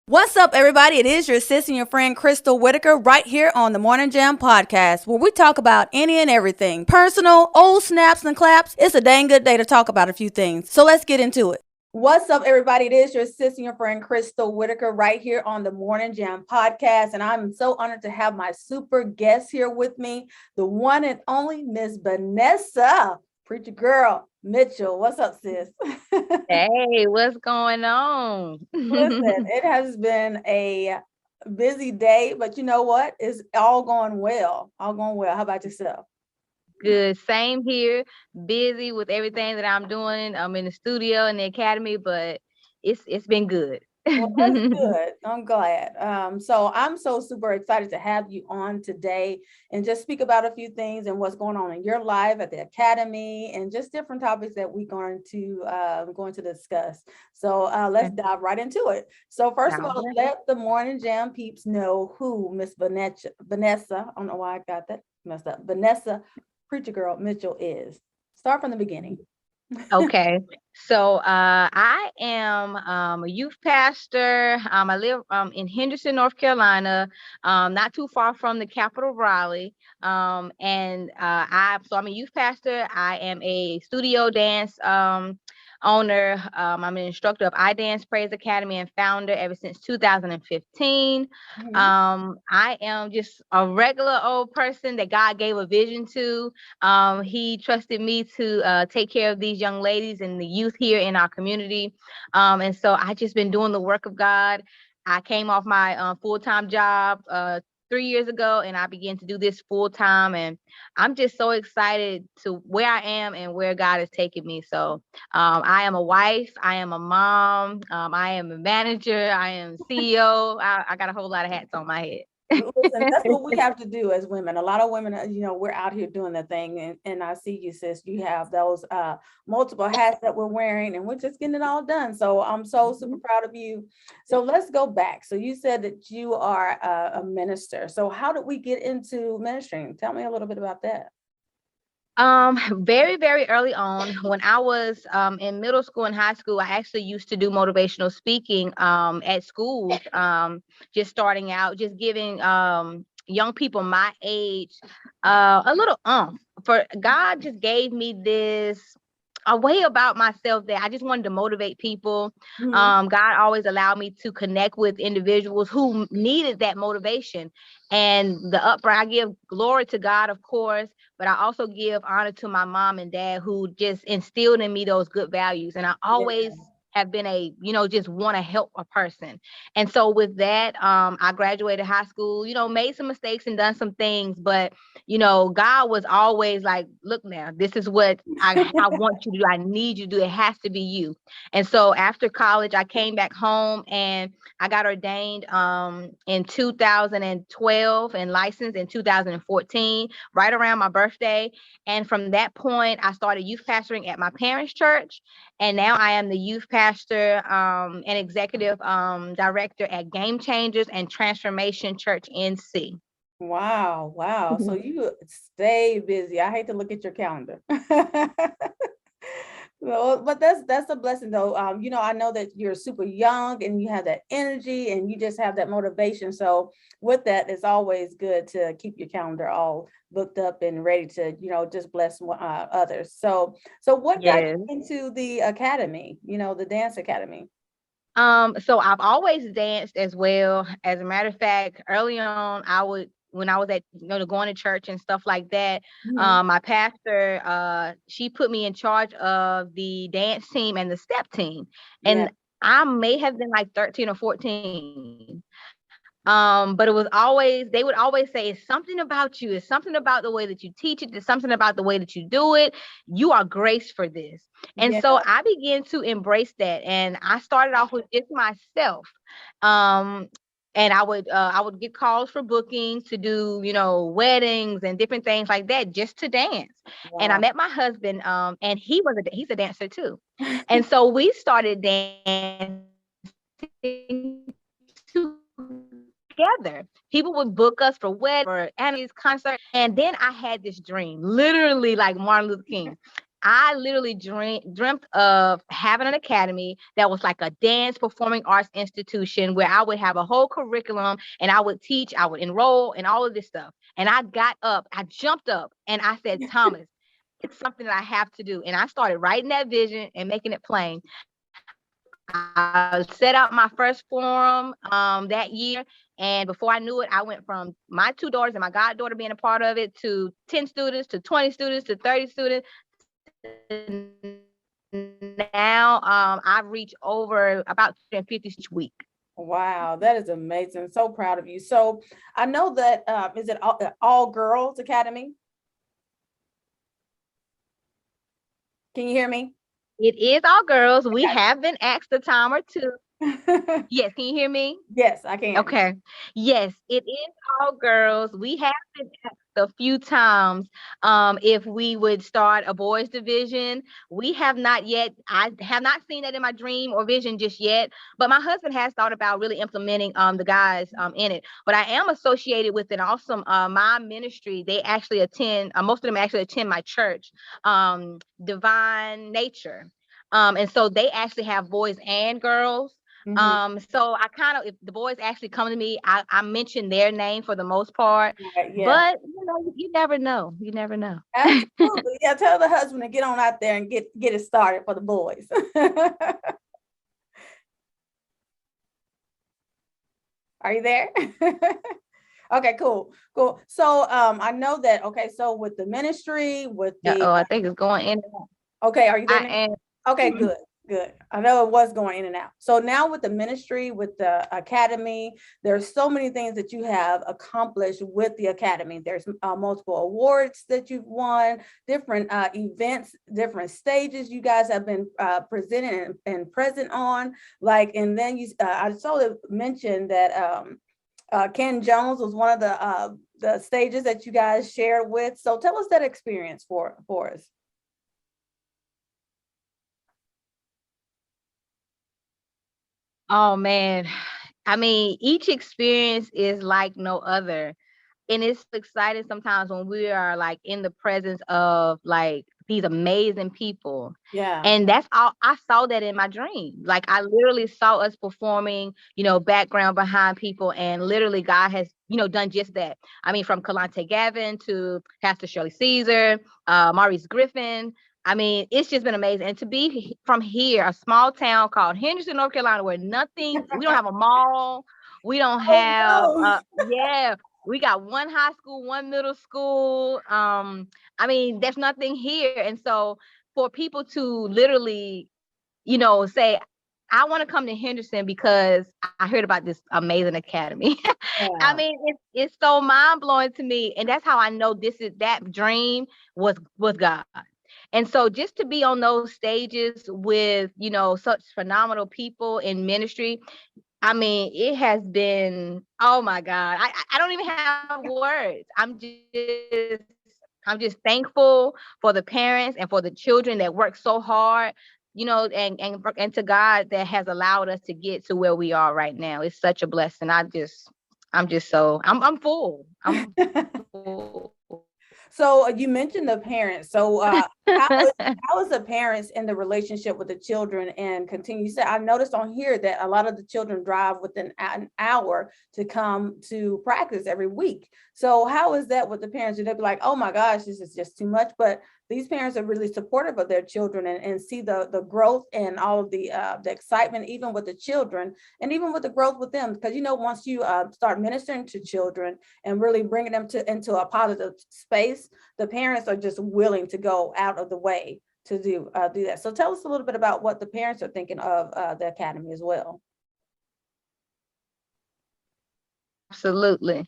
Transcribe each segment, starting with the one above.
What's up, everybody? It is your sis and your friend Crystal Whitaker right here on the Morning Jam podcast, where we talk about any and everything personal, old snaps and claps. It's a dang good day to talk about a few things. So let's get into it. What's up, everybody? It is your sis and your friend Crystal Whitaker right here on the Morning Jam podcast. And I'm so honored to have my super guest here with me, the one and only Miss Vanessa, preacher girl Mitchell. What's up, sis? Hey, what's going on? Listen, it has been a busy day, but you know what? It's all going well. All going well. How about yourself? Good. Same here. Busy with everything that I'm doing. I'm in the studio in the academy, but it's been good. Well, that's good. I'm glad. So I'm so super excited to have you on today and just speak about a few things and what's going on in your life at the academy and just different topics that we're going to discuss. So let's dive right into it. So first of All all, right. let the Morning Jam peeps know who Miss Vanessa. I don't know why I got that messed up. Vanessa, preacher girl Mitchell is. Start from the beginning. Okay. So I am a youth pastor. I live in Henderson, North Carolina, not too far from the capital, Raleigh. I'm a youth pastor. I am a studio dance owner. I'm an instructor of I Dance Praise Academy and founder ever since 2015. Mhm. I am just a regular old person that God gave a vision to. He trusted me to take care of these young ladies and the youth here in our community. And so I just been doing the work of God. I came off my full-time job 3 years ago, and I began to do this full time. And I'm just so excited to where I am and where God has taken me. So I am a wife, I am a mom, I am a manager, I am CEO. I got a whole lot of hats on my head. Listen, that's what we have to do as women. A lot of women, we're out here doing the thing, and I see you, sis. You have those multiple hats that we're wearing, and we're just getting it all done. So I'm so super proud of you. So let's go back. So you said that you are a minister. So how did we get into ministering? Tell me a little bit about that. Very, very early on, when I was in middle school and high school, I actually used to do motivational speaking at schools, just starting out, just giving young people my age a little for God just gave me this a way about myself that I just wanted to motivate people. Mhm. God always allowed me to connect with individuals who needed that motivation. And I give glory to God, of course, but I also give honor to my mom and dad who just instilled in me those good values. And I Yeah. always have been just want to help a person. And so with that, I graduated high school, made some mistakes and done some things, but God was always like, look now, this is what I want you to do. I need you to do. It has to be you. And so after college, I came back home and I got ordained in 2012 and licensed in 2014, right around my birthday. And from that point, I started youth pastoring at my parents' church. And now I am the youth pastor and executive director at Game Changers and Transformation Church NC. Wow, wow. So you stay busy. I hate to look at your calendar. Well, but that's a blessing though. I know that you're super young and you have that energy and you just have that motivation. So with that, it's always good to keep your calendar all booked up and ready to, just bless others. So what got Yes. you into the academy, the dance academy? So I've always danced as well. As a matter of fact, early on, when I was at, going to church and stuff like that, Mhm. my pastor, she put me in charge of the dance team and the step team. Yeah. And I may have been like 13 or 14. But it was always, they would always say, it's something about you. It's something about the way that you teach it. It's something about the way that you do it. You are graced for this. And Yeah. so I began to embrace that. And I started off with just myself. Um, and I would get calls for bookings to do, weddings and different things like that, just to dance. And I Wow. met my husband, and he's a dancer too. And so we started dancing together. People would book us for weddings, for anniversaries, concerts. And then I had this dream, literally like Martin Luther King. I literally dreamt of having an academy that was like a dance performing arts institution where I would have a whole curriculum and I would teach, I would enroll and all of this stuff. And I jumped up and I said, Thomas, it's something that I have to do. And I started writing that vision and making it plain. I set out my first forum that year. And before I knew it, I went from my two daughters and my goddaughter being a part of it to 10 students, to 20 students, to 30 students. Now I've reached over about 250 each week. Wow, that is amazing. So proud of you. So I know that is it all girls academy? Can you hear me? It is all girls. We have been asked a time or two. Yes, can you hear me? Yes, I can. Okay. Yes, it is all girls. We have been asked a few times if we would start a boys division. We have not yet. I have not seen that in my dream or vision just yet. But my husband has thought about really implementing the guys in it. But I am associated with an awesome my ministry. They actually attend. Most of them actually attend my church, Divine Nature. And so they actually have boys and girls. So I kind of, if the boys actually come to me, I mention their name for the most part, Yeah. but you never know. You never know. Absolutely. Yeah, tell the husband to get on out there and get it started for the boys. Are you there? Okay, cool. So I know that, okay, so with the ministry, with the I think it's going in. okay, are you there I now? am. Okay, good. I know it was going in and out. So now with the ministry, with the academy, there's so many things that you have accomplished with the academy. There's multiple awards that you've won, different events, different stages you guys have been presented and present on. Like, and then I saw it mentioned that Ken Jones was one of the stages that you guys shared with. So tell us that experience for us. Oh man. I mean, each experience is like no other. And it's exciting sometimes when we are like in the presence of like these amazing people. Yeah. And that's all I saw that in my dream. Like I literally saw us performing, background behind people, and literally God has, done just that. I mean, from Kalante Gavin to Pastor Shirley Caesar, Maurice Griffin. I mean, it's just been amazing. And to be from here, a small town called Henderson, North Carolina, where we don't have a mall. We don't have, Oh, no. yeah, we got one high school, one middle school. I mean, there's nothing here. And so for people to literally, say, I want to come to Henderson because I heard about this amazing academy. Yeah. I mean, it's so mind blowing to me. And that's how I know that dream was God. And so just to be on those stages with, such phenomenal people in ministry, I mean, it has been, oh my God. I don't even have words. I'm just thankful for the parents and for the children that work so hard, and to God that has allowed us to get to where we are right now. It's such a blessing. I'm full. I'm full. So you mentioned the parents. So how is the parents in the relationship with the children and continue? You said, I noticed on here that a lot of the children drive within an hour to come to practice every week. So how is that with the parents? Do they be like, oh my gosh, this is just too much? But these parents are really supportive of their children and see the growth and all of the excitement, even with the children and even with the growth with them. Because, once you start ministering to children and really bringing them into a positive space, the parents are just willing to go out of the way to do that. So tell us a little bit about what the parents are thinking of the academy as well. Absolutely.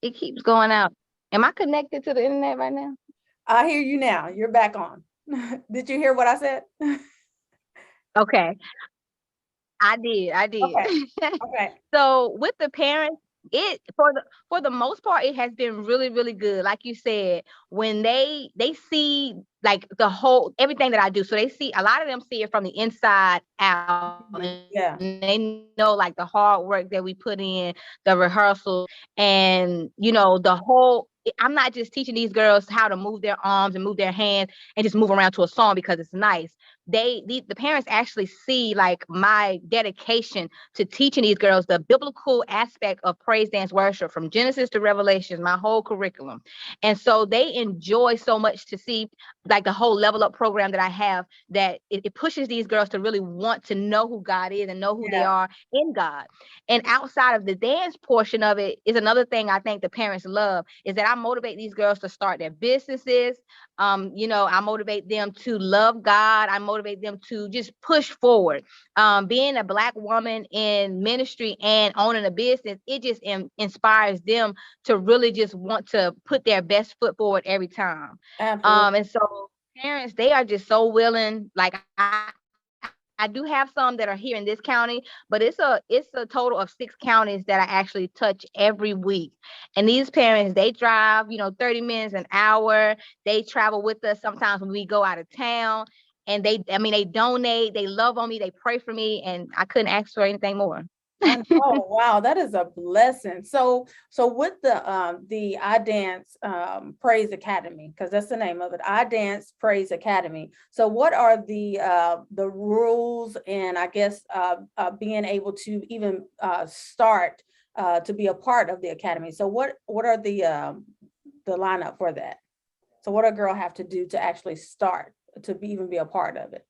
It keeps going out. Am I connected to the internet right now? I hear you now. You're back on. Did you hear what I said? Okay. I did. Okay. So with the parents, it for the most part, it has been really, really good. Like you said, when they see like the whole everything that I do. So they see a lot of them see it from the inside out. Yeah. And they know like the hard work that we put in, the rehearsal, and the whole I'm not just teaching these girls how to move their arms and move their hands and just move around to a song because it's nice. The parents actually see like my dedication to teaching these girls the biblical aspect of praise dance worship from Genesis to Revelation, my whole curriculum. And so they enjoy so much to see like the whole level up program that I have, that it pushes these girls to really want to know who God is and know who they are in God. And outside of the dance portion of it is another thing I think the parents love, is that I motivate these girls to start their businesses. I motivate them to love God. I motivate them to just push forward. Being a Black woman in ministry and owning a business, it just inspires them to really just want to put their best foot forward every time. Absolutely. And so parents, they are just so willing. Like I do have some that are here in this county, but it's a total of 6 counties that I actually touch every week. And these parents, they drive, 30 minutes, an hour. They travel with us sometimes when we go out of town. And they donate, they love on me, they pray for me, and I couldn't ask for anything more. I know. Wow, that is a blessing. So with the I Dance Praise Academy, because that's the name of it, I Dance Praise Academy. So what are the rules, and I guess being able to even start to be a part of the academy? So what are the lineup for that? So what a girl have to do to actually start to even be a part of it?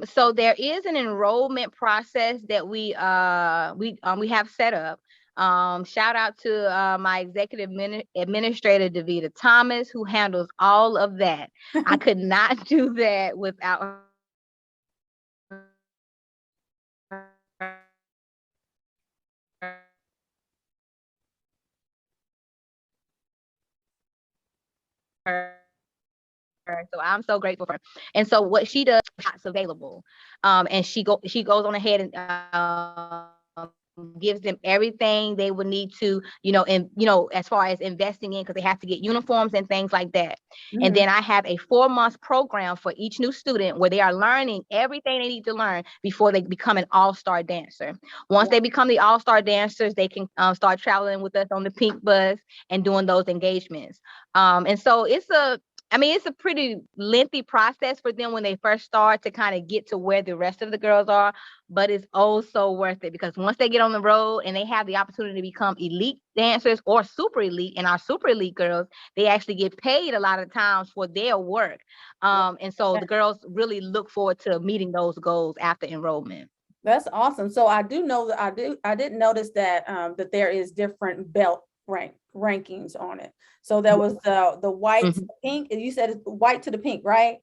So there is an enrollment process that we have set up. Shout out to my executive administrator, Davita Thomas, who handles all of that. I could not do that without her. So I'm so grateful for her. And so what she does, shots available. And she goes on ahead and gives them everything they would need to, as far as investing in, because they have to get uniforms and things like that. Mm-hmm. And then I have a 4-month program for each new student where they are learning everything they need to learn before they become an all-star dancer. Once they become the all-star dancers, they can start traveling with us on the pink bus and doing those engagements. And so it's a pretty lengthy process for them when they first start to kind of get to where the rest of the girls are, but it's oh so worth it, because once they get on the road and they have the opportunity to become elite dancers or super elite, and our super elite girls, they actually get paid a lot of times for their work. And so the girls really look forward to meeting those goals after enrollment. That's awesome. So I do know that I did notice that that there is different belt rankings on it. So there was the white to the pink, and you said it's white to the pink, right?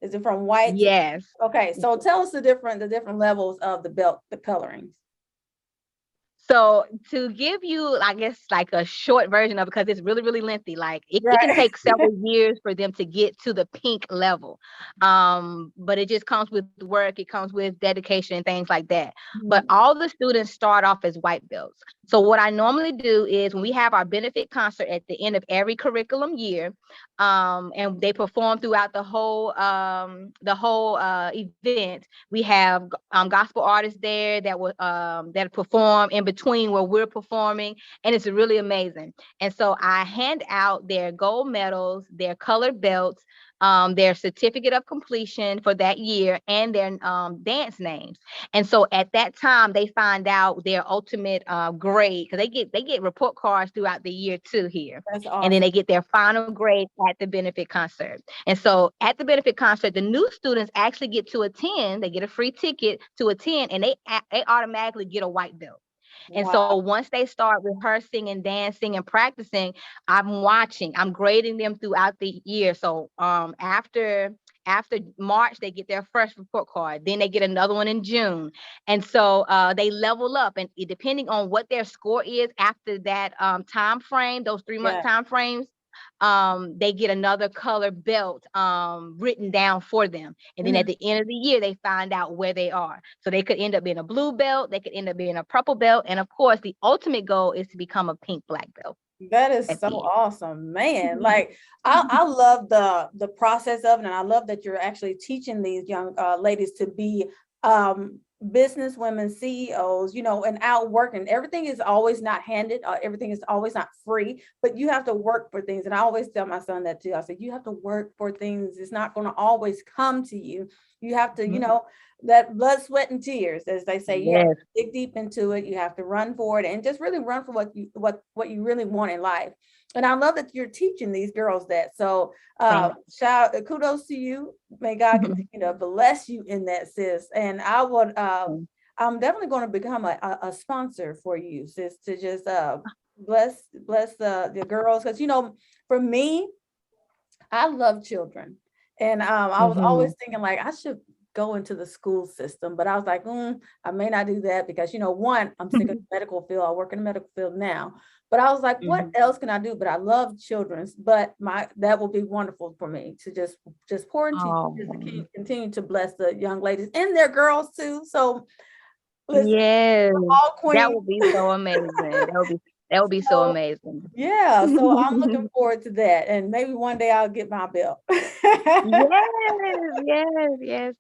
Is it from white? Yes. Okay, so tell us the different levels of the belt, the colorings. So to give you, I guess, like a short version of it, because it's really, really lengthy, like it can take several years for them to get to the pink level. But it just comes with work, it comes with dedication and things like that. Mm-hmm. But all the students start off as white belts. So what I normally do is when we have our benefit concert at the end of every curriculum year, and they perform throughout the whole event, we have gospel artists there that will that perform in between where we're performing, and it's really amazing. And so I hand out their gold medals, their colored belts, their certificate of completion for that year, and their dance names. And so at that time, they find out their ultimate grade, because they get report cards throughout the year too here. That's awesome. And then they get their final grade at the benefit concert. And so at the benefit concert, the new students actually get to attend. They get a free ticket to attend, and they automatically get a white belt. And so once they start rehearsing and dancing and practicing, I'm grading them throughout the year. So after March, they get their first report card. Then they get another one in June. And so they level up, and depending on what their score is after that time frame, those 3-month time frames, they get another color belt written down for them. And then at the end of the year, they find out where they are. So they could end up being a blue belt, they could end up being a purple belt. And of course, the ultimate goal is to become a pink black belt. That is so awesome, man. Like I love the process of it, and I love that you're actually teaching these young ladies to be business women, CEOs, and out working. Everything is always not handed. Everything is always not free, but you have to work for things. And I always tell my son that too. I said, you have to work for things. It's not going to always come to you. You have to, that blood, sweat, and tears, as they say. You have to Yes. dig deep into it. You have to run for it and just really run for what you really want in life. And I love that you're teaching these girls that. So kudos to you. May God continue to bless you in that, sis. And I'm definitely going to become a sponsor for you, sis, to just bless the girls. Because for me, I love children. And I was always thinking like I should go into the school system, but I was like, I may not do that because, one, I'm sick of the medical field. I work in the medical field now, but I was like, what else can I do? But I love children's, but that will be wonderful for me to just pour into you, just to continue to bless the young ladies and their girls too. So listen, Yes, all that queens. would be so amazing. That would be so amazing. Yeah, so I'm looking forward to that, and maybe one day I'll get my belt. Yes.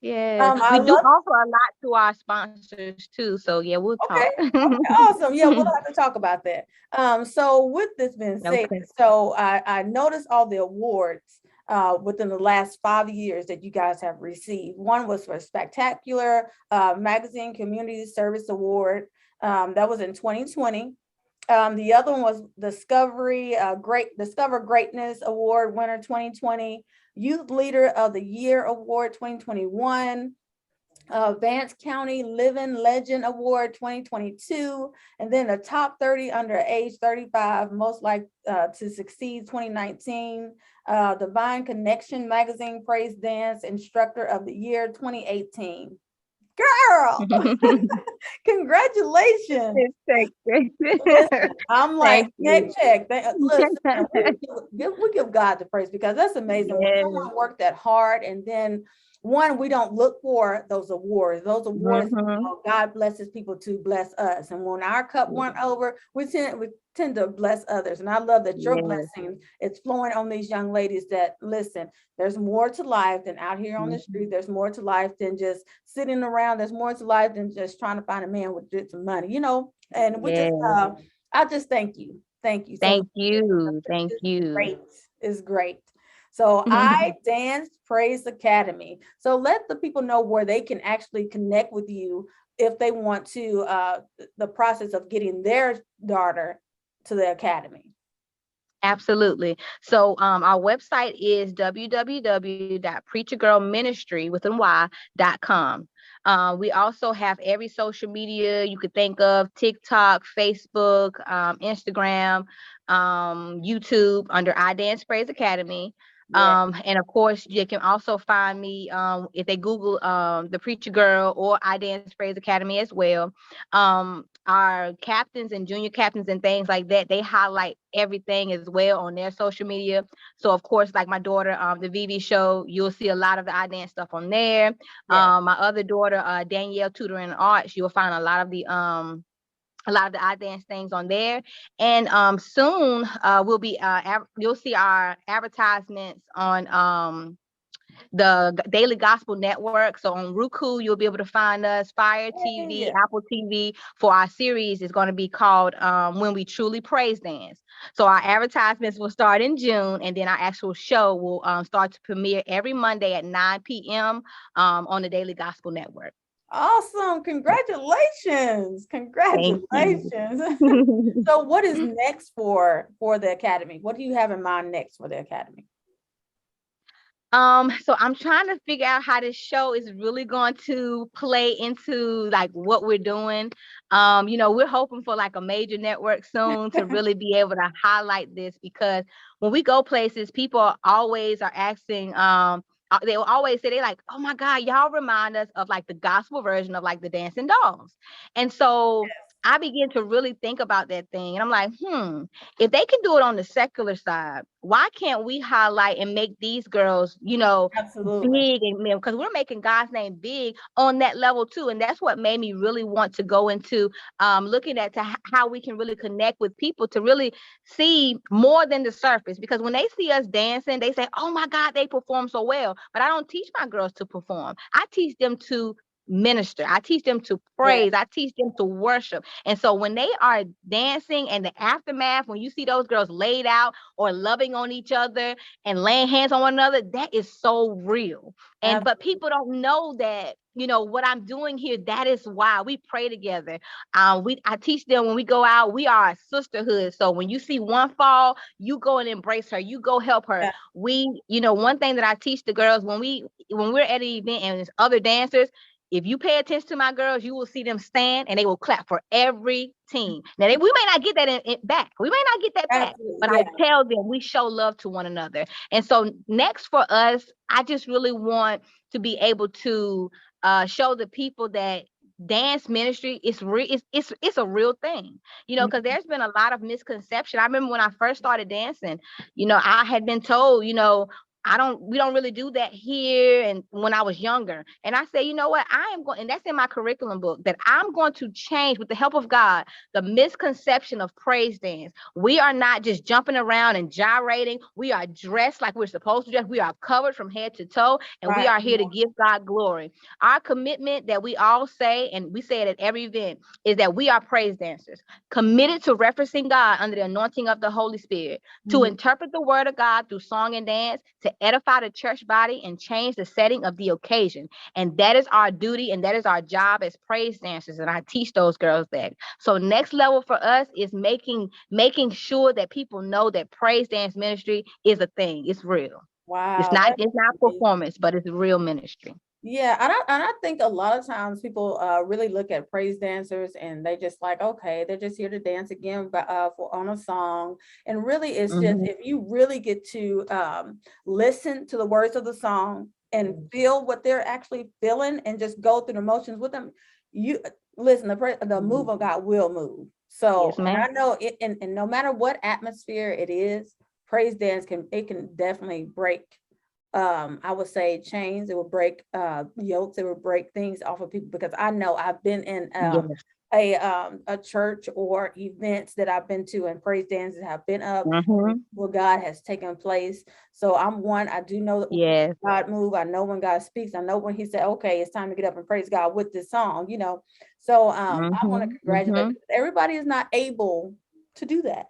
I We do love. offer a lot to our sponsors too. So yeah, we'll talk. Okay, awesome. Yeah, we'll have to talk about that. So with this being said, Okay. so I noticed all the awards within the last 5 years that you guys have received. One was for Spectacular Magazine Community Service Award. That was in 2020. The other one was Discover Greatness Award winner 2020, Youth Leader of the Year Award 2021, Vance County Living Legend Award 2022, and then the top 30 under age 35 most like to succeed 2019, Divine Connection Magazine Praise Dance Instructor of the Year 2018. Girl, congratulations. Listen, I'm like, Thank check. Listen, we give God the praise because that's amazing. When Yes. someone worked that hard, and then one, we don't look for those awards. Those awards, God blesses people to bless us. And when our cup went over, we tend to bless others. And I love that your blessing is flowing on these young ladies that listen, there's more to life than out here on the street. There's more to life than just sitting around. There's more to life than just trying to find a man with some money, and we just I just thank you. Thank you so much. Thank you. Great. It's great. So I Dance Praise Academy. So let the people know where they can actually connect with you if they want to the process of getting their daughter to the academy. Absolutely. So our website is www.preachergirlministry.com. We also have every social media you could think of: TikTok, Facebook, Instagram, YouTube under I Dance Praise Academy. And of course, you can also find me if they Google the Preacher Girl or I Dance Praise Academy as well. Our captains and junior captains and things like that, they highlight everything as well on their social media. So of course, like my daughter, the Vivi Show, you'll see a lot of the I Dance stuff on there. My other daughter, Danielle Tutoring and Arts, you'll find a lot of the I Dance things on there. And soon we'll be you'll see our advertisements on the Daily Gospel Network. So on Roku, you'll be able to find us. Fire TV, Apple TV, for our series is going to be called When We Truly Praise Dance. So our advertisements will start in June, and then our actual show will start to premiere every Monday at 9 p.m. On the Daily Gospel Network. Awesome. Congratulations. So what is next for the academy? What do you have in mind next for the academy? So I'm trying to figure out how this show is really going to play into like what we're doing. We're hoping for like a major network soon to really be able to highlight this, because when we go places, people always are asking, they will always say, they're like, oh my God, y'all remind us of like the gospel version of like the Dancing Dolls. And so I begin to really think about that thing. And I'm like, if they can do it on the secular side, why can't we highlight and make these girls, Absolutely big? And because we're making God's name big on that level too. And that's what made me really want to go into looking at how we can really connect with people to really see more than the surface. Because when they see us dancing, they say, oh my God, they perform so well. But I don't teach my girls to perform. I teach them to minister. I teach them to praise. I teach them to worship. And so when they are dancing and the aftermath, when you see those girls laid out or loving on each other and laying hands on one another, that is so real. And but people don't know that, you know, what I'm doing here, that is why we pray together. I teach them when we go out, we are a sisterhood. So when you see one fall, you go and embrace her, you go help her. We, you know, one thing that I teach the girls when we're at an event and there's other dancers, if you pay attention to my girls, you will see them stand and they will clap for every team. Now, we may not get that back. We may not get that back, but I tell them we show love to one another. And so next for us, I just really want to be able to show the people that dance ministry is real. It's a real thing, you know, because there's been a lot of misconception. I remember when I first started dancing, you know, I had been told, you know, we don't really do that here. And when I was younger, and I say, you know what, I am going, and that's in my curriculum book, that I'm going to change with the help of God, the misconception of praise dance. We are not just jumping around and gyrating. We are dressed like we're supposed to dress. We are covered from head to toe, and we are here to give God glory. Our commitment that we all say, and we say it at every event, is that we are praise dancers, committed to referencing God under the anointing of the Holy Spirit, to interpret the word of God through song and dance, to edify the church body and change the setting of the occasion. And that is our duty, and that is our job as praise dancers. And I teach those girls that. So next level for us is making sure that people know that praise dance ministry is a thing. It's real. Wow. It's not performance, but it's real ministry. Yeah, and I think a lot of times people really look at praise dancers and they just like, okay, they're just here to dance again on a song. And really, it's just, if you really get to listen to the words of the song and feel what they're actually feeling and just go through the motions with them, you listen, the move of God will move. So, yes, and I know it, and no matter what atmosphere it is, praise dance can definitely break. I would say chains. It will break yokes. It will break things off of people, because I know I've been in a church or events that I've been to, and praise dances have been up where God has taken place. So I do know that God move. I know when God speaks. I know when He said, "Okay, it's time to get up and praise God with this song." You know, so I want to congratulate everybody. Is not able to do that.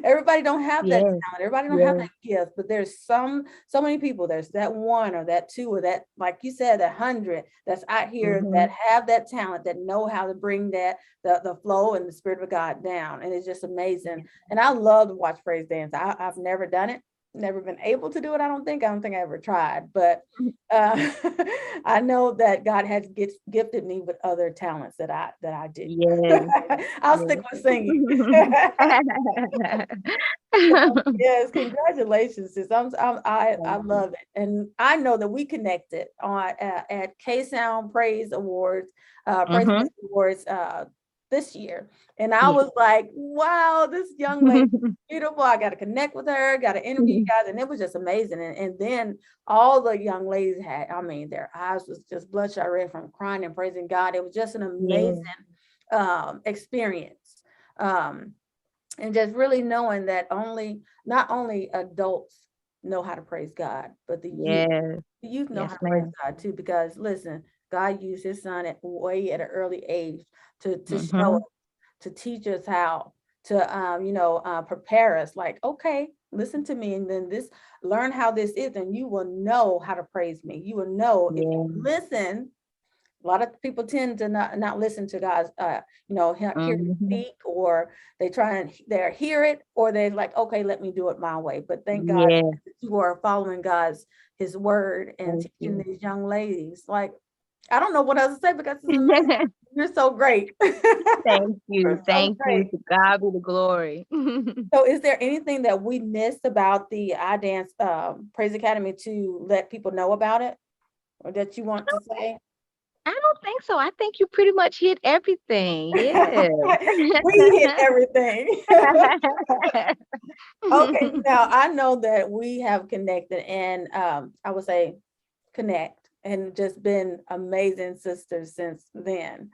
Everybody don't have that talent. Everybody don't have that gift, but there's so many people. There's that one or that two or that, like you said, 100 that's out here that have that talent, that know how to bring that the flow and the spirit of God down, and it's just amazing. And I love to watch praise dance. I've never done it. Never been able to do it. I don't think I ever tried, but I know that God has gifted me with other talents that I do. I'll stick with singing. Yes, congratulations, sis. I love it, and I know that we connected on at K Sound Praise Awards, Awards this year, and I was like, wow, this young lady is beautiful. I got to connect with her, got to interview you guys, and it was just amazing. And then all the young ladies had, I mean, their eyes was just bloodshot red from crying and praising God. It was just an amazing experience. And just really knowing that not only adults know how to praise God, but the youth know how to praise God too. Because listen, God used His Son at an early age to show us, to teach us how to prepare us. Like, okay, listen to me, and then learn how this is, and you will know how to praise me. You will know if you listen. A lot of people tend to not listen to God's, hear Him speak, or they hear it, or they're like, okay, let me do it my way. But thank God that you are following His word and teaching these young ladies. Like, I don't know what else to say, because you're so great. Thank you. Thank you. To God be the glory. So is there anything that we missed about the iDance Praise Academy to let people know about it, or that you want to say? I don't think so. I think you pretty much hit everything. Yeah. We hit everything. Okay, now I know that we have connected, and I would say connect, and just been amazing sisters since then.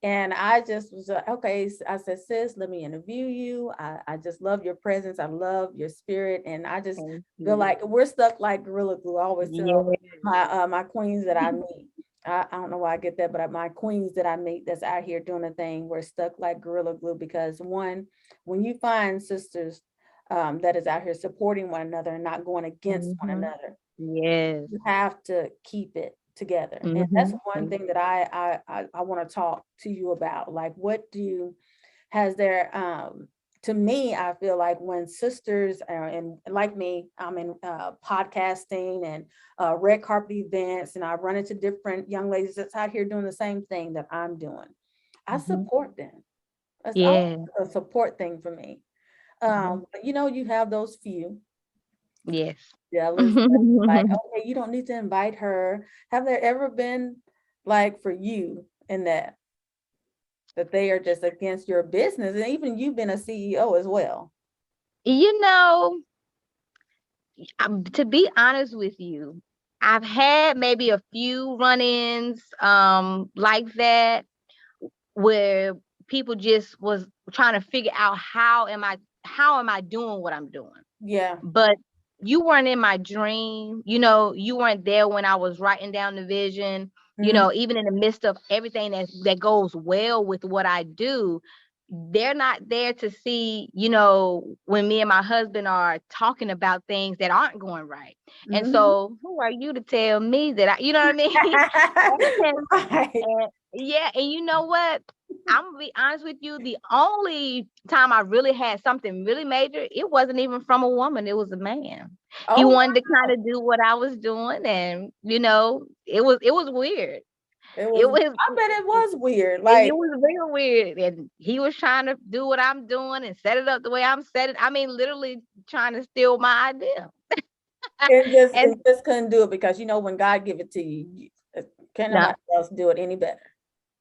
And I just was okay. I said, sis, let me interview you. I just love your presence. I love your spirit. And I just feel like we're stuck like gorilla glue. I always tell my queens that I meet. I don't know why I get that, but my queens that I meet that's out here doing a thing, we're stuck like gorilla glue because one, when you find sisters that is out here supporting one another and not going against one Mm-hmm. another, Yes. you have to keep it together. And that's one Mm-hmm. thing that I want to talk to you about. Like, has there to me, I feel like when sisters and like me, I'm in podcasting and red carpet events, and I run into different young ladies that's out here doing the same thing that I'm doing. I Mm-hmm. support them. That's always Yeah. a support thing for me. Mm-hmm. But you have those few Yes. jealous, like, okay, you don't need to invite her. Have there ever been like for you in that they are just against your business, and even you've been a CEO as well? You know, to be honest with you, I've had maybe a few run-ins like that where people just was trying to figure out how am I doing what I'm doing. Yeah. But you weren't in my dream. You weren't there when I was writing down the vision. Mhm. Even in the midst of everything that goes well with what I do, they're not there to see, when me and my husband are talking about things that aren't going right. And Mhm. so who are you to tell me that you know what I mean? and, Right. and yeah, and you know what? I'm gonna be honest with you. The only time I really had something really major, it wasn't even from a woman. It was a man. He Oh, wanted to kind of do what I was doing, and it was weird. it It was, was I bet it was weird. it Like, was real weird, and he was trying to do what I'm doing and set it up the way I'm setting. I mean, literally trying to steal my idea. it And just couldn't do it because when God give it to you, can't no, nobody else do it any better.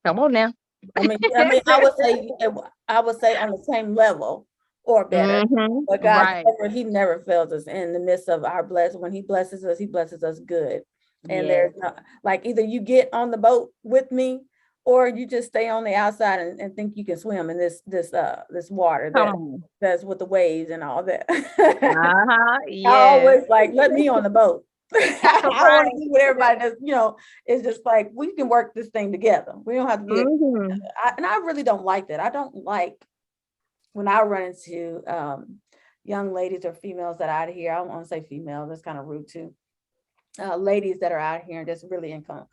come on now. I would say on the same level or better. But God Right. He never fails us in the midst of our blessing. When He blesses us good. And there's Yes. not, like, either you get on the boat with me or you just stay on the outside and think you can swim in this water Come on. that's with the waves and all that. Uh-huh. I Yes. always like, let me on the boat. I want to Right. be with everybody it's just like we can work this thing together. We don't have to be Mm-hmm. and I really don't like that. I don't like when I run into young ladies or females that are out here. I don't want to say females, that's kind of rude too. Ladies that are out here and just really in com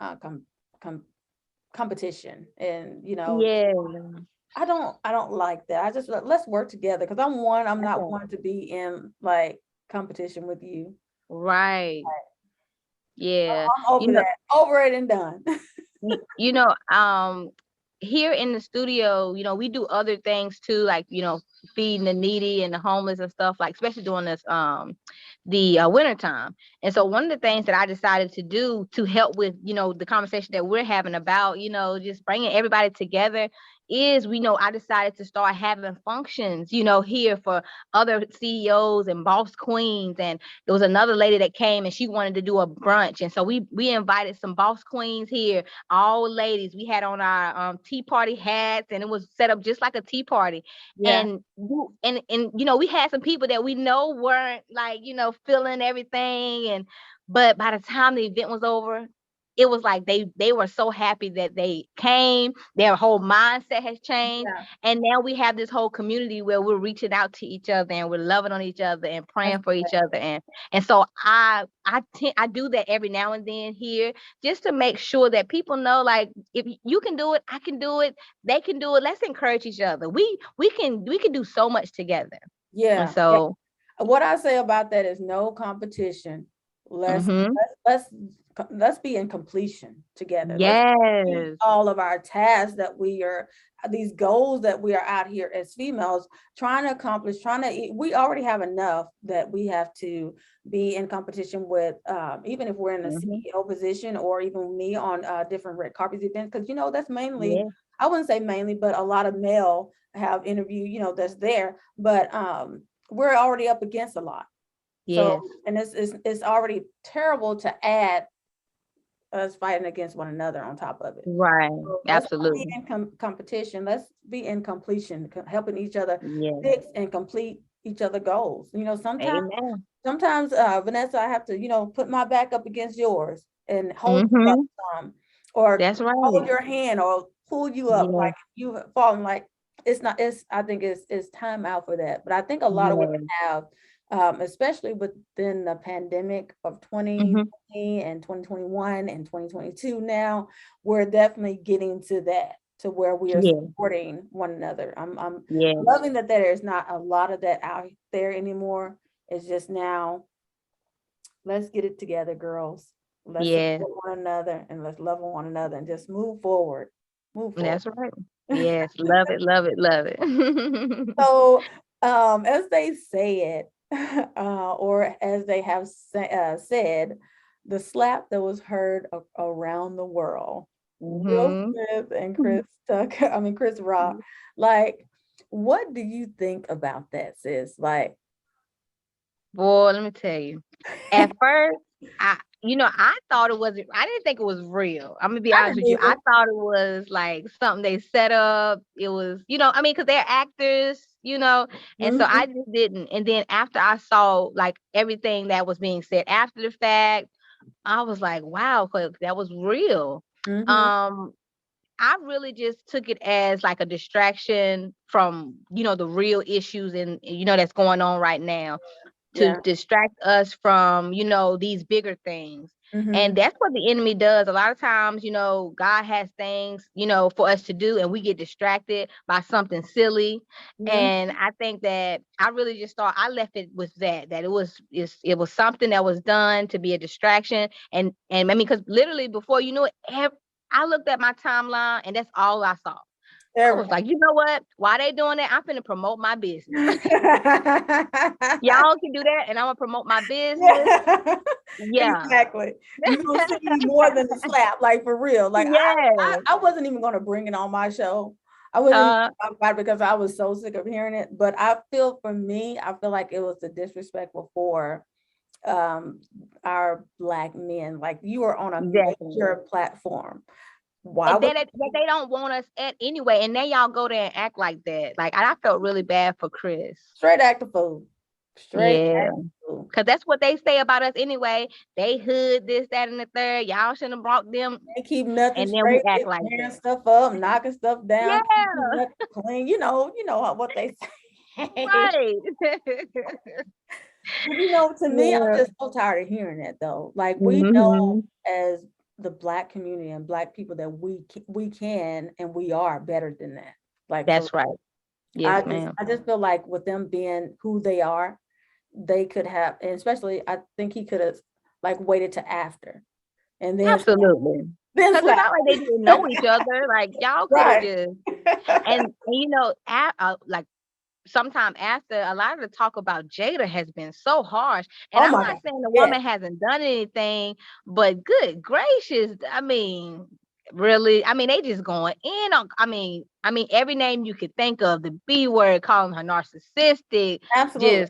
competition. And Yeah. I don't like that. I just let's work together because I'm not Okay. one to be in like competition with you. Right. Yeah. I'm You over know, that, over it and done. you know, here in the studio, we do other things too, like, feeding the needy and the homeless and stuff, like, especially during this the winter time. And so one of the things that I decided to do to help with, the conversation that we're having about, just bringing everybody together is, I decided to start having functions, here for other CEOs and boss queens. And there was another lady that came and she wanted to do a brunch. And so we invited some boss queens here, all ladies. We had on our tea party hats, and it was set up just like a tea party. Yeah. And we had some people that we know weren't, like, feeling everything. But by the time the event was over, it was like they were so happy that they came. Their whole mindset has changed, Yeah. and now we have this whole community where we're reaching out to each other and we're loving on each other and That's praying for each other. And so I do that every now and then here, just to make sure that people know, like, if you can do it, I can do it, they can do it. Let's encourage each other. We can do so much together. And yeah. so What I say about that is no competition. Let's mhm. let's let's be in completion together. Let's complete Yes. all of our tasks that we are, these goals that we are out here as females trying to accomplish. We already have enough that we have to be in competition with, even if we're in a Mhm. CEO position or even me on different red carpet events, because that's mainly, Yeah. I wouldn't say mainly, but a lot of male have interview, that's there, but we're already up against a lot. So, Yes. and it's already terrible to add us fighting against one another on top of it. Right. So let's not be Absolutely. in competition. Let's be in completion, helping each other Yeah. fix and complete each other goals. Amen. Sometimes, Vanessa, I have to, put my back up against yours and hold you up Mhm. some. or That's hold right. your hand or pull you up Yeah. like you have fallen. Like it's not. It's I think it's time out for that. But I think a lot of women Yeah. have, especially within the pandemic of Hmm. 2020 and 2021 and 2022. Now we're definitely getting to that, to where we are Yeah. supporting one another. I'm Yeah. loving that there is not a lot of that out there anymore. It's just now, let's get it together, girls. Let's Yeah. support one another and let's love one another and just move forward. Move forward. That's right. Yes. Love it. Love it. Love it. So, as they say it, or as they have said, the slap that was heard around the world, Will Hmm. Smith and Chris Tucker, I mean, Chris Rock, like, what do you think about that, sis? Like, Boy, let me tell you. At first, I thought it wasn't. I didn't think it was real. I'm gonna be I honest didn't with you. I either. thought it was like something they set up. It was, I mean, because they're actors, and so Mhm. I just didn't. And then after I saw like everything that was being said after the fact, I was like, wow, 'cause that was real. Mhm. Um, I really just took it as like a distraction from, the real issues and that's going on right now, to Yeah. distract us from, these bigger things. And Mhm. that's what the enemy does. A lot of times, God has things, for us to do, and we get distracted by something silly. Mhm. And I think that I really just thought I left it with that it was something that was done to be a distraction. And I mean, because literally before you knew it, I looked at my timeline and that's all I saw. I was Everybody. like, you know what? Why they doing that? I'm finna promote my business. Y'all can do that, and I'm gonna promote my business. Yeah, Yeah. exactly. You're gonna see more than a slap, like for real. Like Yes. I wasn't even gonna bring it on my show. I wasn't even Uh, gonna talk about it because I was so sick of hearing it. But I feel, for me, I feel like it was a disrespectful for um our Black men. Like, you are on a exactly. major platform. Why And would then that they don't want us at anyway, and then y'all go there and act like that. Like I felt really bad for Chris. straight act of fool? Straight Yeah, act of fool. because that's what they say about us anyway. They hood this, that, and the third. Y'all shouldn't have brought them, They keep nothing and then we straight, act they like tearing that. stuff up, knocking stuff down, keeping Yeah, nothing clean. You know what they say. right. But to me, I'm Yeah. just so tired of hearing that though. Like, we know, Hmm. as the Black community and Black people, that we can and we are better than that. Like, for That's right. Yes, ma'am. I just feel like with them being who they are, they could have, and especially I think he could have, like, waited to after and Absolutely. then Because it's slap. not like they didn't know each other. Like y'all could have Right. just and like sometime after, a lot of the talk about Jada has been so harsh. And Oh I'm my not God. saying the Yeah. woman hasn't done anything, but good gracious, I mean, really, I mean, they just going in on, I mean, every name you could think of, the B word, calling her narcissistic, Absolutely.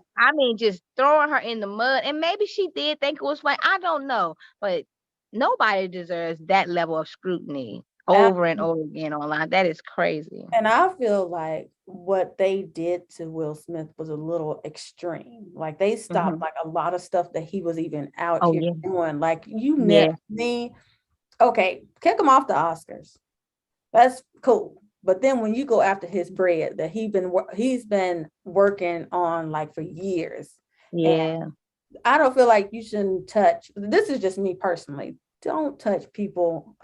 just throwing her in the mud. And maybe she did think it was fun. I don't know, but nobody deserves that level of scrutiny over and over again online. That is crazy. And I feel like what they did to Will Smith was a little extreme. Like, they stopped Hmm. like a lot of stuff that he was even out Oh here yeah, doing. Like, you never yeah. me, okay, kick him off the Oscars. That's cool. But then when you go after his bread that he's been working on, like, for years, and Yeah. I don't feel like you shouldn't touch. This is just me personally. Don't touch people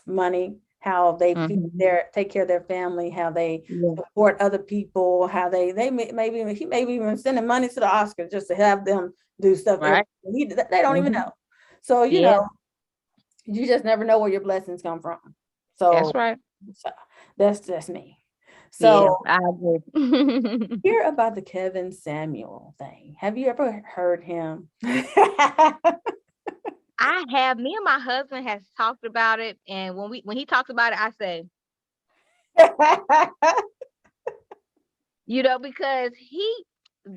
money, how they feed Mhm. take care of their family, how they Yeah. support other people, how they maybe he maybe even sending money to the Oscars just to have them do stuff. Right. They don't even Mhm. know. So, Yeah, you just never know where your blessings come from. that's So, right. so that's just me. Yeah, So, I agree. hear about the Kevin Samuel thing. Have you ever heard him? I have me and my husband has talked about it, and when he talks about it, I say, because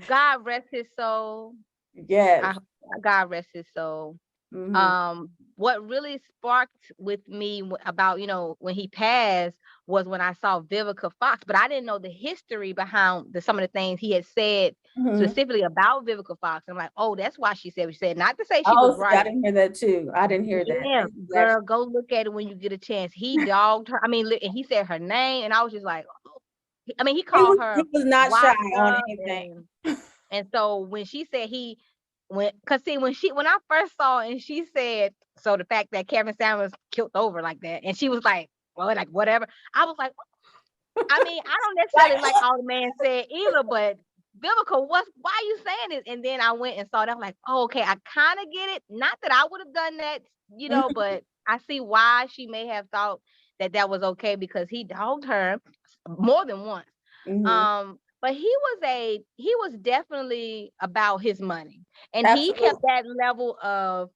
God rest his soul. Yes. I God rest his soul. Hmm. What really sparked with me about when he passed was when I saw Vivica Fox, but I didn't know the history behind some of the things he had said specifically about Vivica Fox. I'm like, oh, that's why she said what she said. Not to say she was Oh, see, I right. didn't hear that too. I didn't hear that. Yeah, girl, go look at it when you get a chance. He dogged her. I mean, and he said her name, and I was just like, oh. I mean, he called her He was not shy washed on up, anything. and so when she said when I first saw it and she said, so the fact that Kevin Samuels killed over like that, and she was like, well, like whatever. I was like, I mean, I don't necessarily like all the man said either, but Vivica, why are you saying this? And then I went and saw that. I'm like, oh, okay, I kind of get it. Not that I would have done that, but I see why she may have thought that was okay, because he dogged her more than once. But he was definitely about his money, and he kept that level of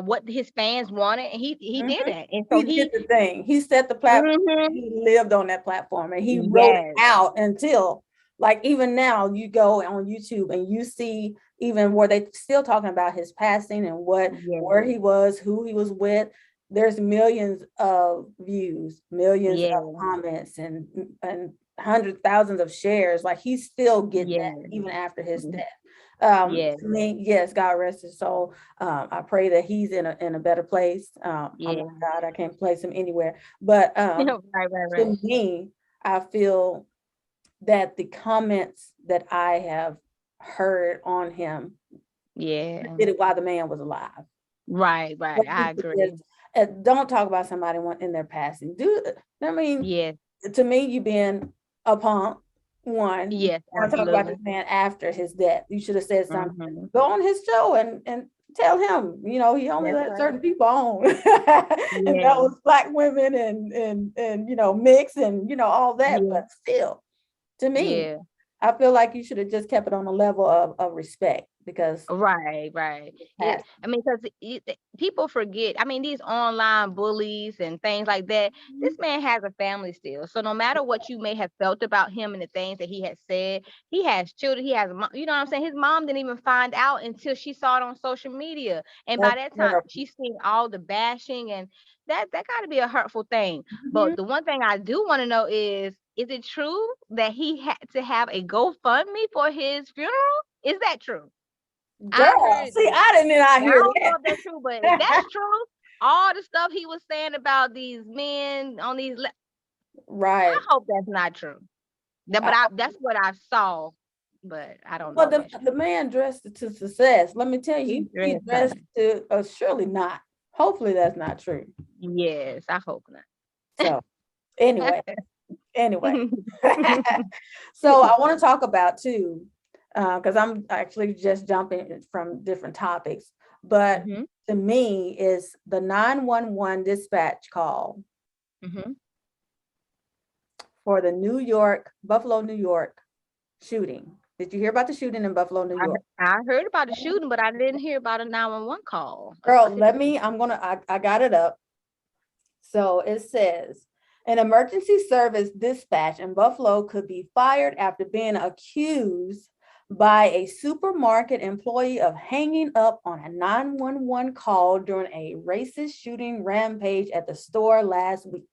what his fans wanted, and he did that. And so he did the thing. He set the platform. He lived on that platform, and he wrote it out until, like, even now you go on YouTube and you see even where they still talking about his passing and where he was, who he was with. There's millions of views, millions of comments, and hundreds, thousands of shares. Like, he's still getting that even after his death. To me, yes, God rest his soul. I pray that he's in a better place. Oh my God, I can't place him anywhere. But to me, I feel that the comments that I have heard on him, did it while the man was alive. Right. I agree. Don't talk about somebody in their passing. I mean, to me, you being a punk. One, yes, want to talk about this man after his death. You should have said something. Go on his show and tell him, he only let certain people on. And that was Black women and mix and all that. But still, to me, I feel like you should have just kept it on a level of respect, because right. I mean, because people forget. I mean, these online bullies and things like that. This man has a family still, so no matter what you may have felt about him and the things that he has said, he has children. He has, you know what I'm saying. His mom didn't even find out until she saw it on social media, and by that time, she's seen all the bashing, and that got to be a hurtful thing. But the one thing I do want to know is it true that he had to have a GoFundMe for his funeral? Is that true? Girl, I didn't hear I don't that. know if that's true, but if that's true, all the stuff he was saying about these men on these, right? I hope that's not true. But that's what I saw, but I don't know. Well, the man dressed to success. Let me tell you, he dressed to surely not. Hopefully, that's not true. Yes, I hope not. So, anyway. So I want to talk about too, because I'm actually just jumping from different topics, but to me is the 911 dispatch call for the Buffalo, New York shooting. Did you hear about the shooting in Buffalo, New York? I heard about the shooting, but I didn't hear about a 911 call. Girl, I got it up. So it says, an emergency service dispatch in Buffalo could be fired after being accused by a supermarket employee of hanging up on a 911 call during a racist shooting rampage at the store last week.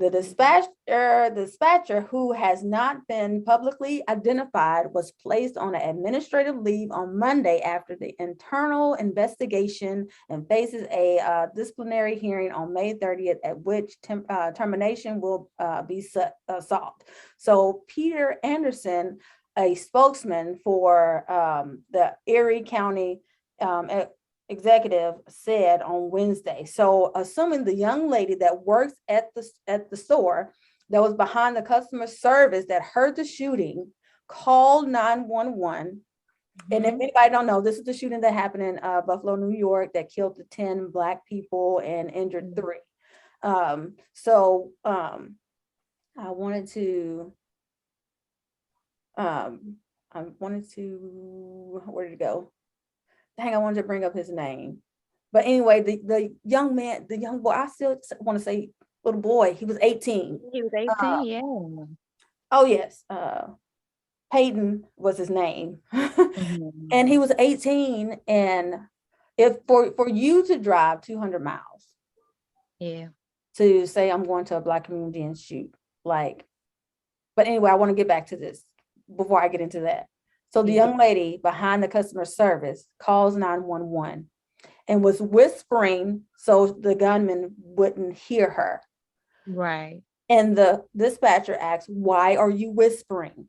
The dispatcher, who has not been publicly identified, was placed on an administrative leave on Monday after the internal investigation and faces a disciplinary hearing on May 30th, at which termination will be sought. So Peter Anderson, a spokesman for the Erie County executive, said on Wednesday. So assuming the young lady that works at the store that was behind the customer service that heard the shooting called 911. And if anybody don't know, this is the shooting that happened in Buffalo, New York, that killed the 10 Black people and injured 3. I wanted to where did it go? Dang, I wanted to bring up his name. But anyway, the young man, the young boy, I still want to say little boy, he was 18. He was 18, yeah. Oh, yes. Peyton was his name. And he was 18. And if for you to drive 200 miles to say I'm going to a Black community and shoot. Like, but anyway, I want to get back to this before I get into that. So the young lady behind the customer service calls 911 and was whispering so the gunman wouldn't hear her. Right. And the dispatcher asked, "Why are you whispering?"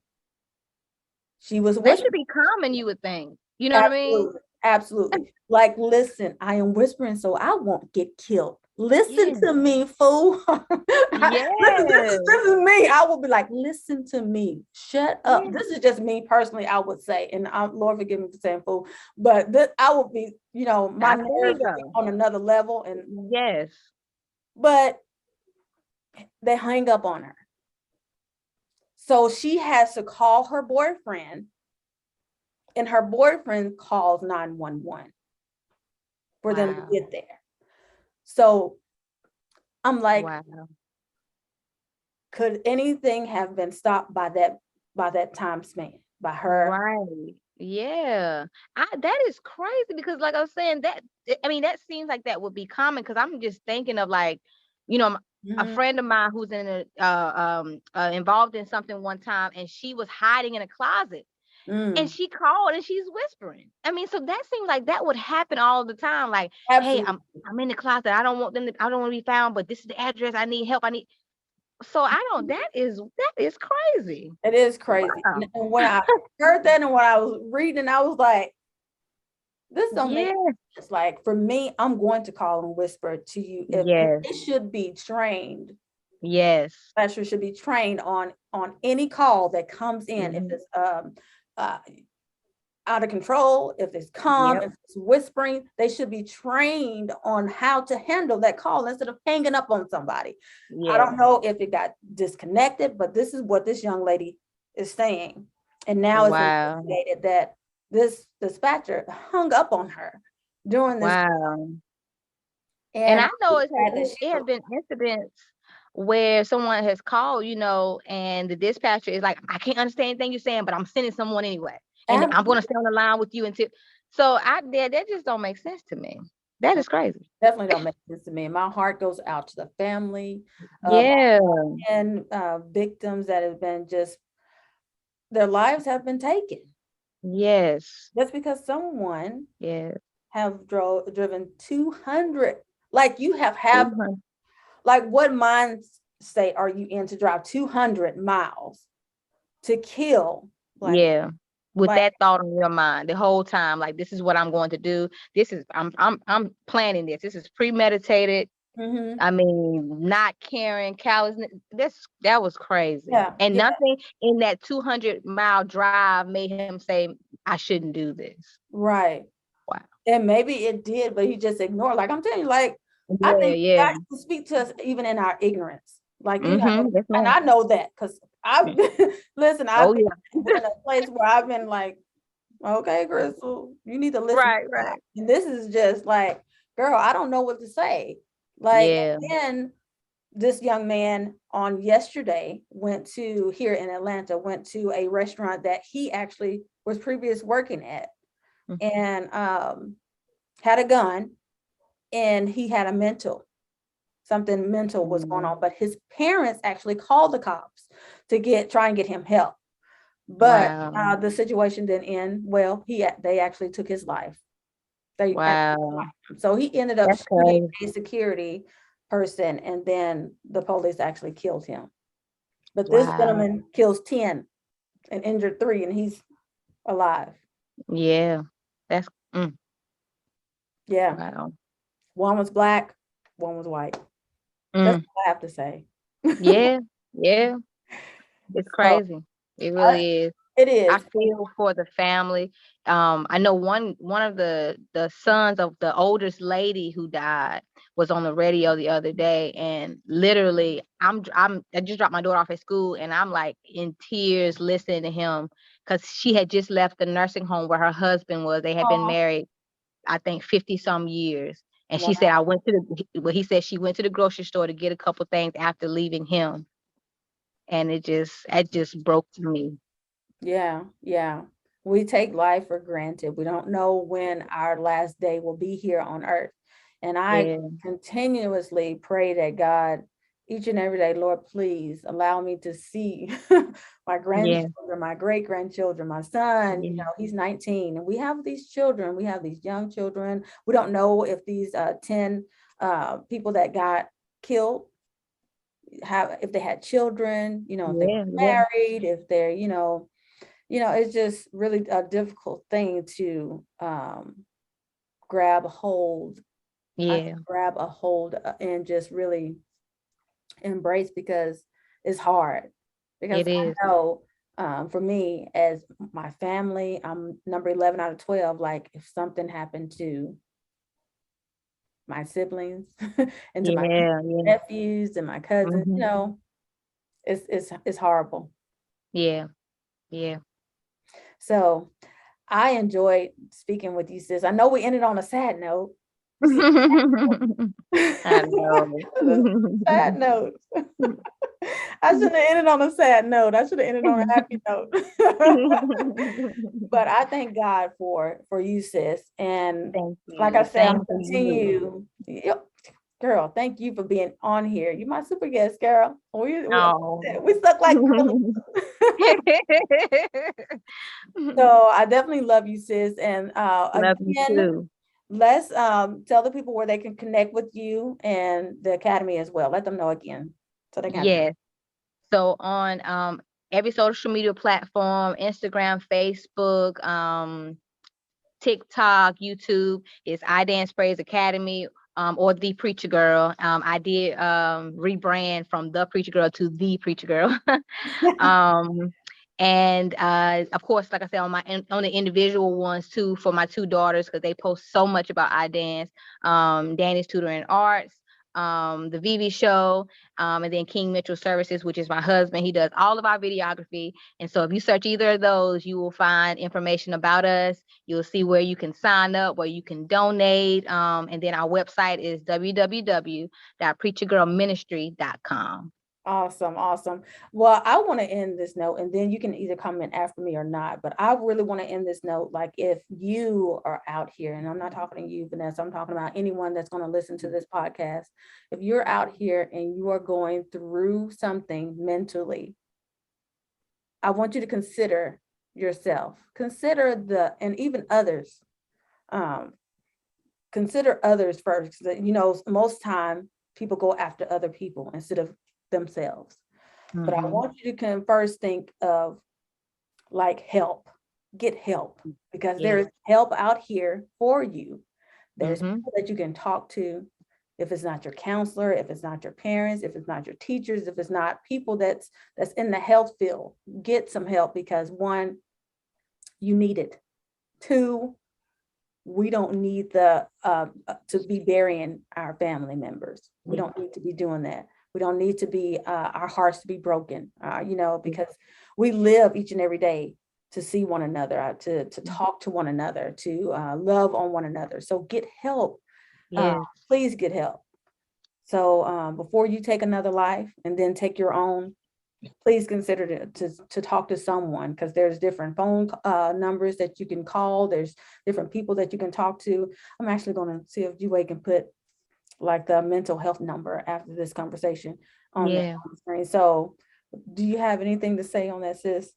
She was That whispering. should be common, you would think. You know what I mean? Absolutely. Like, listen, I am whispering so I won't get killed. Listen Yes. to me, fool. Listen, Yes. this is me. I will be like, listen to me. Shut up. Yes. This is just me personally, I would say. And Lord forgive me for saying fool, but this, I would be, my I feel you nerves would be though. on another level. And Yes. but they hang up on her. So she has to call her boyfriend, and her boyfriend calls 911 for them to get there. So I'm like, Wow. could anything have been stopped by that time span, by her? Right. Yeah. That is crazy because like I was saying that that seems like that would be common because I'm just thinking of like, a friend of mine who's involved in something one time and she was hiding in a closet and she called and she's whispering. So that seems like that would happen all the time. Like, hey, Absolutely. I'm in the closet. I don't want to be found, but this is the address. I need help. So that is crazy. It is crazy. Wow. And when I heard that and when I was reading, I was like, this don't make Yeah. sense. Like, for me, I'm going to call and whisper to you. If Yes. it should be trained. Yes. Special should be trained on any call that comes in. If it's out of control, if it's calm, Yep. if it's whispering, they should be trained on how to handle that call instead of hanging up on somebody. I don't know if it got disconnected, but this is what this young lady is saying. And now it's investigated that this dispatcher hung up on her during this. Wow. And I know it has been incidents where someone has called, and the dispatcher is like, I can't understand anything you're saying, but I'm sending someone anyway. And I'm going to stay on the line with you until. So that just don't make sense to me. That is crazy. Definitely don't make sense to me. My heart goes out to the family and victims that have been their lives have been taken. Yes. Just because someone have driven 200, like you have like what mind state are you in to drive 200 miles to kill? Like, with that thought on your mind the whole time, like this is what I'm going to do. This is I'm planning this. This is premeditated. Not caring, callousness. That was crazy. And nothing in that 200-mile drive made him say, I shouldn't do this. Right. Wow. And maybe it did, but he just ignored. Like I'm telling you, like I think God can speak to us even in our ignorance. Like, and I know that because I've listen, I've been in a place where I've been like, okay, Crystal, you need to listen. Right. And this is just like, girl, I don't know what to say. Like, and then this young man on yesterday here in Atlanta, went to a restaurant that he actually was previous working at and had a gun, and he had something mental was going on, but his parents actually called the cops to try and get him help. But the situation didn't end well. They actually took his life. So he ended up shooting a security person, and then the police actually killed him. But this gentleman kills 10 and injured 3, and he's alive. Yeah. That's yeah. Wow. One was Black, one was white. That's what I have to say. Yeah. It's crazy. It really is. It is. I feel for the family. I know one of the sons of the oldest lady who died was on the radio the other day, and literally I just dropped my daughter off at school, and I'm like in tears listening to him because she had just left the nursing home where her husband was. They had been married, I think 50 some years. And she said, he said she went to the grocery store to get a couple things after leaving him. And it just broke me. Yeah. We take life for granted. We don't know when our last day will be here on earth. And I Yeah. continuously pray that God, each and every day, Lord, please allow me to see my Yeah. grandchildren, my great grandchildren, my son, Yeah. he's 19, and we have these children, we have these young children. We don't know if these 10 people that got killed have, if they had children, if they Yeah. were Yeah. married, if they're, it's just really a difficult thing to grab a hold. I Yeah. grab a hold and just really embrace, because it's hard. Because It I is. know, for me, as my family, I'm number 11 out of 12. Like, if something happened to my siblings and to my Yeah. Yeah. nephews and my cousins, Hmm. it's horrible. Yeah. Yeah. So I enjoyed speaking with you, sis. I know we ended on a sad note. I know. Sad note. I shouldn't have ended on a sad note. I should have ended on a happy note. But I thank God for you, sis. And Thank like I you. said, I'm Same gonna for you. continue. Yep. Girl, thank you for being on here. You my super guest, girl. Oh. We stuck like so. I definitely love you, sis. And Love you again, too. let's tell the people where they can connect with you and the academy as well. Let them know again so they can. Yes. So on every social media platform, Instagram, Facebook, TikTok, YouTube, is I Dance Praise Academy, or The Preacher Girl. I did rebrand from The Preacher Girl to The Preacher Girl. um and of course, like I said, on the individual ones too, for my two daughters, because they post so much about I dance. Danny's Tutoring Arts, the Vivi Show, and then King Mitchell Services, which is my husband. He does all of our videography. And so if you search either of those, you will find information about us. You'll see where you can sign up, where you can donate. And then our website is www.preachergirlministry.com. Awesome, awesome. Well, I want to end this note, and then you can either comment after me or not. But I really want to end this note, like, if you are out here, and I'm not talking to you, Vanessa, I'm talking about anyone that's going to listen to this podcast. If you're out here and you are going through something mentally, I want you to consider yourself, consider and even others. Um, Consider others first. Most time people go after other people instead of themselves. But I Mm-hmm. want you to first think of, like, help. Get help, because there Yeah. is help out here for you. There's Mm-hmm. people that you can talk to. If it's not your counselor, if it's not your parents, if it's not your teachers, if it's not people that's in the health field, get some help, because one, you need it. Two, we don't need to be burying our family members. We Yeah. don't need to be doing that. We don't need to be our hearts to be broken, because we live each and every day to see one another, to talk to one another, to love on one another. So get help. Yes. Please get help. So before you take another life and then take your own, please consider to talk to someone, because there's different phone numbers that you can call. There's different people that you can talk to. I'm actually going to see if Juway can put, like, the mental health number after this conversation on Yeah. the screen. So do you have anything to say on that, sis?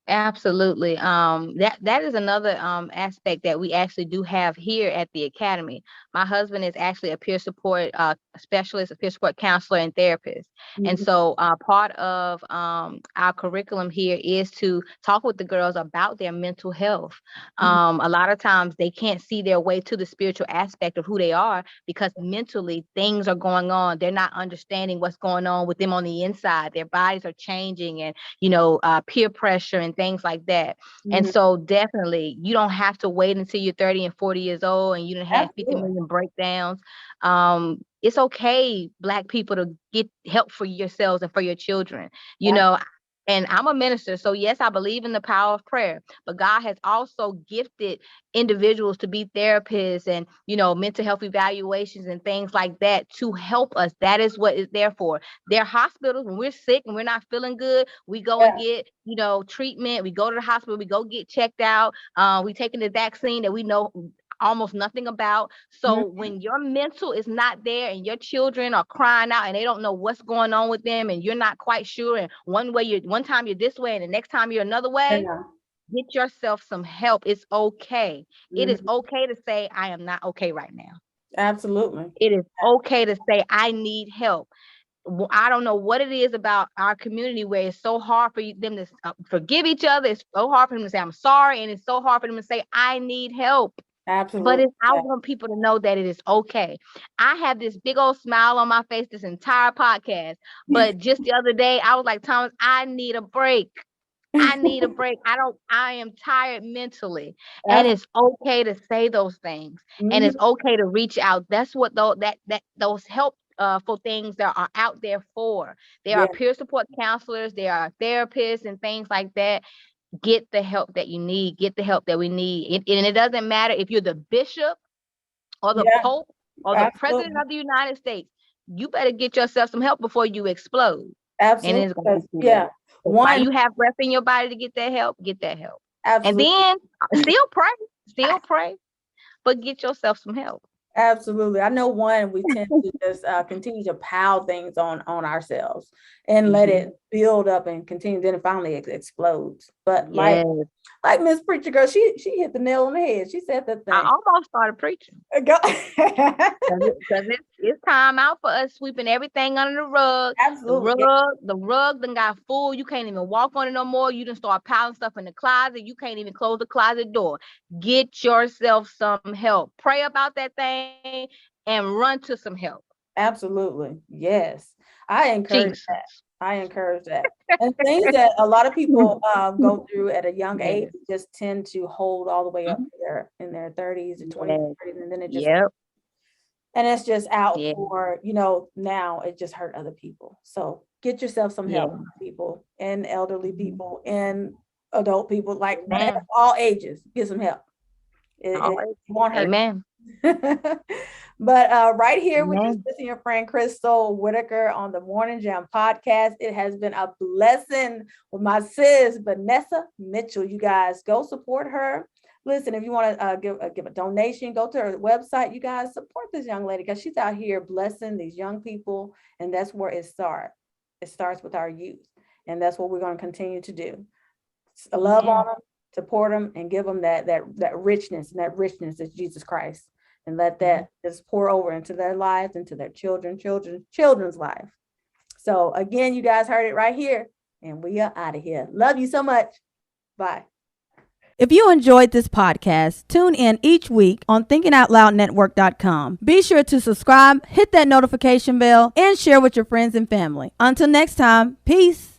Absolutely. That is another aspect that we actually do have here at the academy. My husband is actually a peer support specialist, a peer support counselor and therapist. And Mhm. so part of our curriculum here is to talk with the girls about their mental health. A lot of times they can't see their way to the spiritual aspect of who they are, because mentally things are going on. They're not understanding what's going on with them on the inside. Their bodies are changing, and peer pressure and things like that. And Mhm. so definitely you don't have to wait until you're 30 and 40 years old and you don't have 50 Absolutely. million breakdowns. It's okay, Black people, to get help for yourselves and for your children. You Ab- know, and I'm a minister, so yes, I believe in the power of prayer, but God has also gifted individuals to be therapists and, mental health evaluations and things like that to help us. That is what it's there for. They're hospitals. When we're sick and we're not feeling good, we go and Yeah. get, treatment. We go to the hospital, we go get checked out. We taking the vaccine that we know almost nothing about. So when your mental is not there and your children are crying out and they don't know what's going on with them and you're not quite sure, and one time you're this way and the next time you're another way, get yourself some help. It's okay. It is okay to say, I am not okay right now. Absolutely. It is okay to say, I need help. I don't know what it is about our community where it's so hard for them to forgive each other. It's so hard for them to say, I'm sorry. And it's so hard for them to say, I need help. Absolutely. But I want people to know that it is okay. I have this big old smile on my face this entire podcast. But just the other day, I was like, Thomas, I need a break. I need a break. I am tired mentally. And it's okay to say those things. And it's okay to reach out. That's what those help for things that are out there for. There are peer support counselors, there are therapists and things like that. Get the help that you need. Get the help that we need. And it doesn't matter if you're the bishop or the pope or the president of the United States. You better get yourself some help before you explode. Absolutely. And it's going to while you have breath in your body to get that help, get that help. Absolutely. And then still pray, but get yourself some help. Absolutely. I know we tend to just continue to pile things on ourselves and let it build up and continue, then it finally explodes. But like Miss Preacher Girl, she hit the nail on the head. She said that thing. I almost started preaching. Because it's time out for us sweeping everything under the rug. Absolutely. The rug done got full. You can't even walk on it no more. You done start piling stuff in the closet. You can't even close the closet door. Get yourself some help. Pray about that thing and run to some help. Absolutely. Yes. I encourage that. And things that a lot of people go through at a young age just tend to hold all the way up in their 30s and 20s, and then it just and it's just out for, now it just hurt other people. So get yourself some help, people, and elderly people and adult people, like all ages, get some help. It won't hurt. Amen. But right here with your friend Crystal Whitaker on the Morning Jam podcast. It has been a blessing with my sis Vanessa Mitchell. You guys go support her. Listen, if you want to give a donation, go to her website. You guys support this young lady because she's out here blessing these young people, and that's where it starts. It starts with our youth, and that's what we're going to continue to do. Love on them, support them, and give them that richness, and that richness is Jesus Christ, and let that just pour over into their lives, into their children's life. So again, you guys heard it right here, and we are out of here. Love you so much. Bye. If you enjoyed this podcast, tune in each week on thinkingoutloudnetwork.com. Be sure to subscribe, hit that notification bell, and share with your friends and family. Until next time, peace.